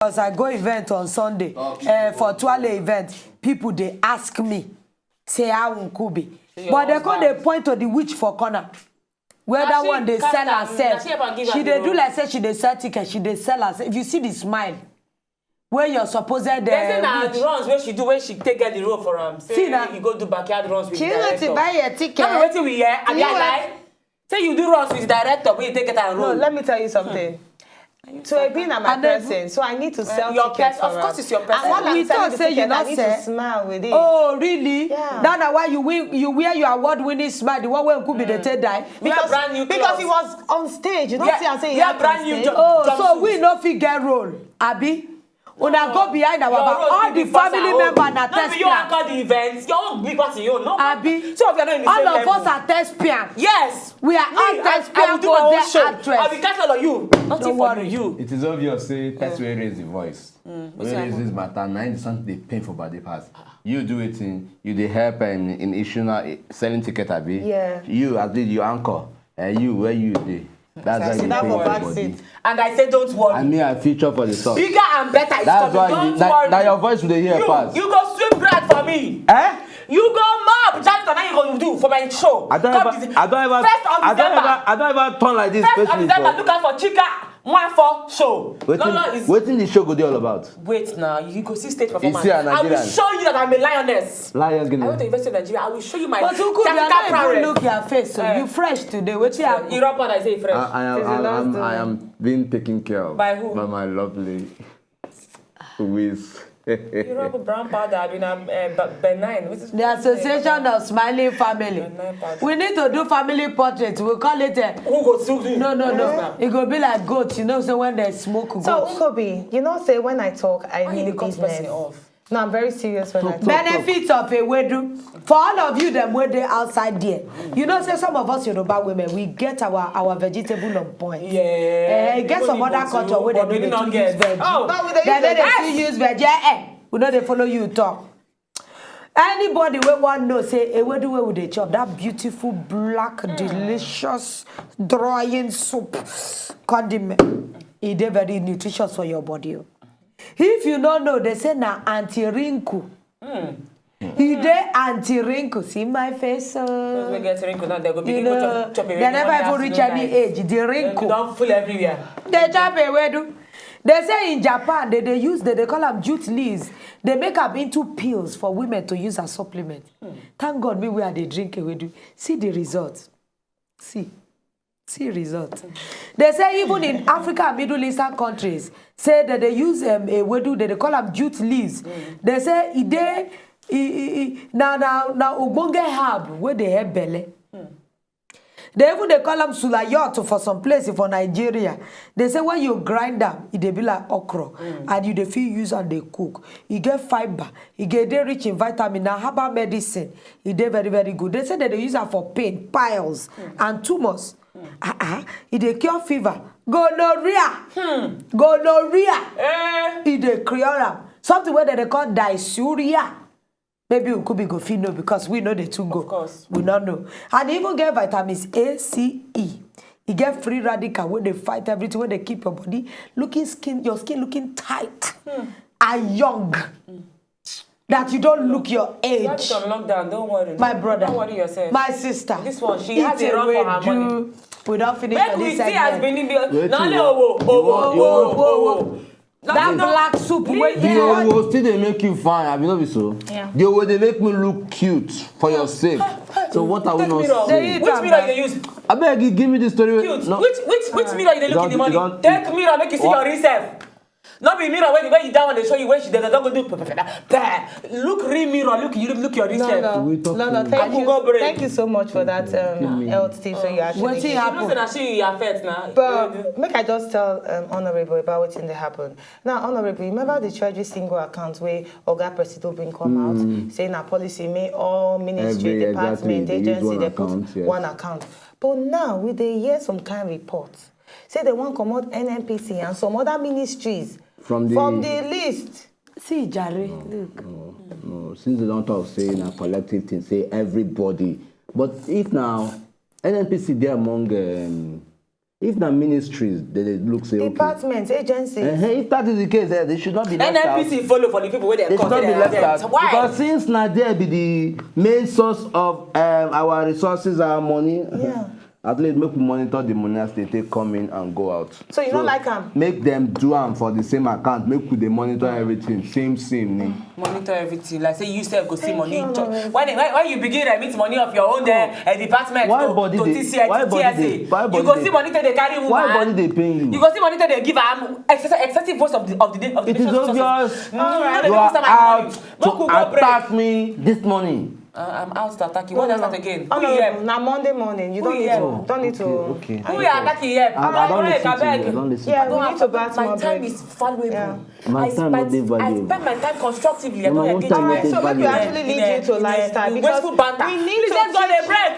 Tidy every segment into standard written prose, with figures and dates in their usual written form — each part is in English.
Because I go event on Sunday for Tuale event, people they ask me, say how Nkubi. But they call they point to the witch for corner. Where that one they sell herself. She they do like say she they sell ticket, she they sell herself. If you see the smile, where you're supposed to the runs where she do when she take get the road for him. See now you go do backyard runs with she director. went to buy a ticket. I'm waiting with here. And guy say you do runs with director, but you take it and road. No, let me tell you something. So I being my person, so I need to sell your tickets. Of course, it's your person. And we thought say you not I need to smile with it. Oh, really? Yeah. That's why you wear your award-winning smile. The one where could be the third die. Because he was on stage. You don't see I'm saying yeah, brand new. So we no figure role, Abi. Una go behind our back. All the family members na test you anchor the events. Your own big party, you know. Abi. So if you're not in the same all level. of us are thespian. Yes. We are all thespian. I will do my own show. Actress. I will catch all of you. Nothing for you. It is obvious, say, that's where raise the voice. Where raise this matter, 90% they pay for body pass. You do it you they help in issue selling ticket, Abi. Yeah. You, at least you anchor. And you, where you do. That's why you pay for body. And I say, don't worry. And me, I feature for the song. Bigger and better is That's coming. why Don't worry. that your voice will hear pass. You go swim bread for me. Eh? You go mob. Jonathan, now you going to do for my show. I don't ever turn like this. First of December, look out for Chika. One for show. Waiting the show go do all about. Wait now, you go see stage performance. I will show you that I'm a lioness. Lions I went to University of Nigeria. I will show you my but you could even look your face. So you fresh today. What you have? You rapper, I say fresh. I am being taken care of. By who? By my lovely Wiz. You rub a brown powder. I mean, benign. The Association of Smiling Family. We need to do family portraits. We call it a... Who go to No. It go be like goats, you know, so when they smoke goats. So, Nkobi, you know, say when I talk, I mean business. No, I'm very serious when I talk. Benefits of a wedu. For all of you, them where they outside there. You know, say some of us Yoruba women, we get our vegetable on point. Yeah. Get some other culture where they do not use veg. Oh, they use veg. We know they follow you talk. Anybody we want know say where do we they chop that beautiful black delicious drying soup condiment. It is very nutritious for your body. If you don't know, they say na anti-wrinkle. He dey anti-wrinkle. See my face. Those we get wrinkle now, they go begin to chop. They never even reach any age. The wrinkle. Don't full everywhere. They chop away do. They say in Japan they call them jute leaves. They make them into pills for women to use as supplement. Thank God me where they drink away do. See the results. See results. They say even in Africa and Middle Eastern countries, say that they use they call them jute leaves. They say now ubonge herb where they have belly. They call them sulayot for some places for Nigeria. They say when you grind them, it be like okra, and you feel use and they cook. You get fiber, you get they rich in vitamin. Now herbal medicine, it very very good. They say that they use it for pain, piles, and tumors. It cure fever, gonorrhea, it cure them. Something where they call dysuria. Maybe we could be go fit know because we know the two go. Of course. We don't know. And even get vitamins A, C, E. You get free radical where they fight everything, where they keep your body your skin looking tight and young. That you don't look your age. You have to lockdown, don't worry. My brother. Don't worry yourself. My sister. This one, she has a run for her money. We don't finish Make for we this see as segment. Benin That black soup The owo still they make you fine, have you know so? Yeah. The owo they make me look cute for your sake. So what are we not saying? Which mirror you use? I beg you, give me the story. Cute. No. Which mirror you look in the You morning? don't- Take mirror, make you see your real self. Not be mirror when you down and they show you when she does not go do. Look real mirror, look your real self. No, thank you so much for that health tips that you actually What's gave. happened? You know, say you affect now. But make I just tell Honorable about what's in the happen. Now, Honorable, remember the Treasury single account where Oga Presido been come out saying a policy may all ministry, department, agency, they put one account. But now, we they hear some kind of reports. Say they want to come out NNPC and some other ministries from the list. See, Jerry, look. No. Since they don't talk saying a collective thing, say everybody. But if now NNPC there among If the ministries, they look say okay. Departments, agencies. If that is the case, they should not be left out. NNPC follow for the people where they They should not be left out. So why? Because since Nigeria be the main source of our resources, our money, at least make we monitor the money as they take come in and go out. So you don't like them? Make them do them for the same account. Make they monitor everything. Same. Monitor everything. Like say you self go see money. When you begin to remit money of your own department to TCSA, you go see money they carry woman. Why body they paying you? You go see money they give excessive voice of the day. It is obvious. You Right. are out to attack me this morning. I'm out to attack you. What does that again? Oh, Who you no, now Monday morning. You don't need to. Okay. Who you attacking here? I don't listen to you. I don't listen Yeah, to we you. need to bat My more time break. is valuable. Yeah. My time not dey valuable. I spend my time constructively. I My don't own engage time in not dey So maybe we valuable. actually lead you to lifestyle because wasteful banter. we need Please, to let's go on a teach break.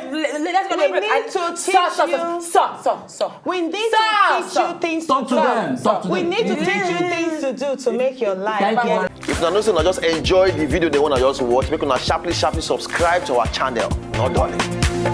Let's go on a break. We need to teach you. Sir. We need to teach you things Talk to them. Talk to We them. need to teach you things to do to make your life. Thank you. If una know say una just enjoy the video they wanna just watch, make una sharply subscribe to our channel. Not darling.